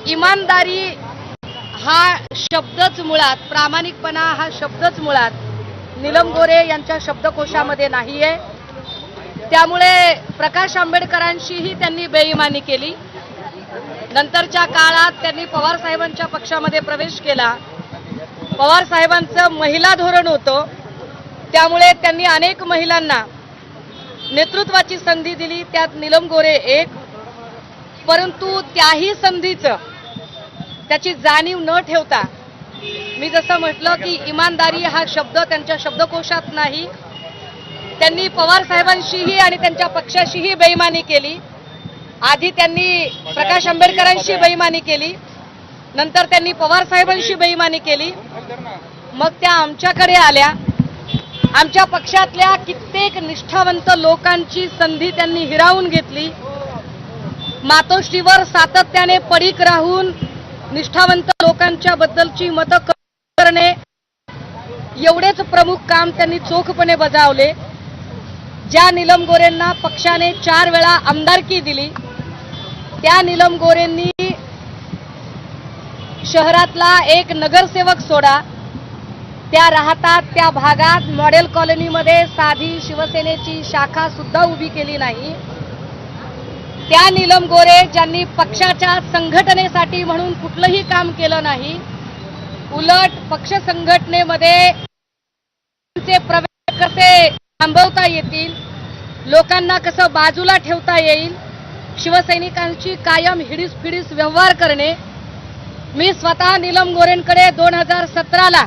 इमानदारी हा शब्दच मुळात, प्रामाणिकपणा हा शब्दच मुळात नीलम गोरे यांच्या शब्दकोशामध्ये नाहीये। त्यामुळे प्रकाश आंबेडकरांशीही त्यांनी बेईमानी केली। नंतरच्या काळात त्यांनी पवार साहेबांच्या पक्षामध्ये प्रवेश केला। पवार साहेबांचं महिला धोरण होतं, त्यामुळे त्यांनी अनेक महिलांना नेतृत्वाची संधी दिली, त्यात नीलम गोरे एक। परंतु त्याही संधीचं त्याची जाणीव न ठेवता, मी जसं म्हटलं की इमानदारी हा शब्द त्यांच्या शब्दकोशात नाही, त्यांनी पवार साहेबांशीही आणि त्यांच्या पक्षाशीही बेईमानी केली। आधी त्यांनी प्रकाश आंबेडकरांशी बेईमानी केली, नंतर त्यांनी पवार साहेबांशी बेईमानी केली, मग त्या आमच्याकडे आल्या। आमच्या पक्षातल्या कित्येक निष्ठावंत लोकांची संधी त्यांनी हिरावून घेतली। मातोश्रीवर सातत्याने पडीक राहून निष्ठावंत लोकांच्या बद्दलची मतं करणे, एवढेच प्रमुख काम त्यांनी चोखपणे बजावले। ज्या नीलम गोरेंना पक्षाने 4 वेळा आमदारकी दिली, त्या नीलम गोरेंनी शहरातला एक नगरसेवक सोडा, त्या राहतात त्या भागात मॉडेल कॉलनीमध्ये साधी शिवसेनेची शाखा सुद्धा उभी केली नाही। त्या नीलम गोरे ज्यांनी पक्षाच्या संघटनेसाठी म्हणून कुठलंही काम केलं नाही, उलट पक्ष संघटनेमध्ये प्रवेश कसे थांबवता येतील, लोकांना कसं बाजूला ठेवता येईल, शिवसैनिकांची कायम हिडीस व्यवहार करणे। मी स्वतः नीलम गोरेंकडे 2017ला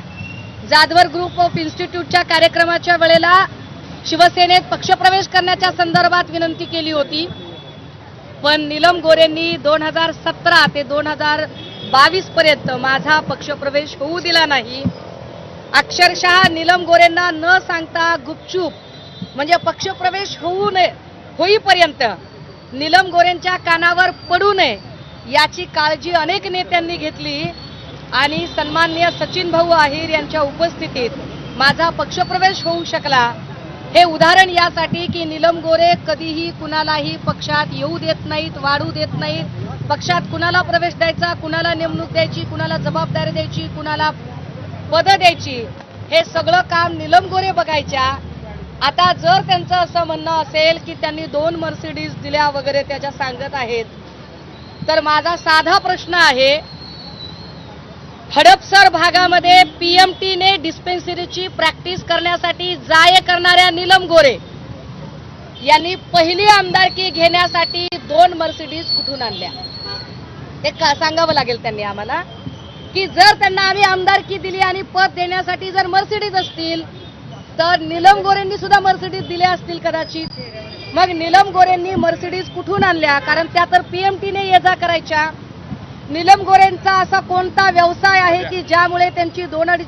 जाधवर ग्रुप ऑफ इन्स्टिट्यूटच्या कार्यक्रमाच्या वेळेला शिवसेनेत पक्षप्रवेश करण्याच्या संदर्भात विनंती केली होती, पण नीलम गोरेंनी 2017 ते 2022 पर्यंत माझा पक्षप्रवेश होऊ दिला नाही। अक्षरशः नीलम गोरेंना न सांगता गुपचूप, म्हणजे पक्षप्रवेश होईपर्यंत नीलम गोरेंच्या कानावर पडू नये याची काळजी अनेक नेत्यांनी घेतली आणि सन्माननीय सचिन भाऊ आहिर यांच्या उपस्थितीत माझा पक्षप्रवेश होऊ शकला। हे उदाहरण यासाठी की नीलम गोरे कधीही कुणालाही पक्षात येऊ देत नाहीत, वाढू देत नाहीत। पक्षात कुणाला प्रवेश द्यायचा, कुणाला नेमणूक द्यायची, कुणाला जबाबदारी द्यायची, कुणाला पद द्यायची, हे सगळं काम नीलम गोरे बघायच्या। आता जर त्यांचं असं म्हणणं असेल की त्यांनी 2 मर्सिडीज दिल्या वगैरे त्याच्या सांगत आहेत, तर माझा साधा प्रश्न आहे, हडपसर भागामध्ये पीएमटीने डिस्पेन्सरीची प्रॅक्टिस करण्यासाठी जाय करणाऱ्या नीलम गोरे यांनी पहिली आमदारकी घेण्यासाठी 2 मर्सिडीज कुठून आणल्या, हे सांगावं लागेल त्यांनी आम्हाला। की जर त्यांना आम्ही आमदारकी दिली आणि पद देण्यासाठी जर मर्सिडीज असतील, तर नीलम गोरेंनी सुद्धा मर्सिडीज दिल्या असतील कदाचित। मग नीलम गोरेंनी मर्सिडीज कुठून आणल्या, कारण त्या तर पीएमटीने ये जा करायच्या। नीलम गोरेंचा असा कोणता व्यवसाय आहे की ज्यामुळे त्यांची 2-2.5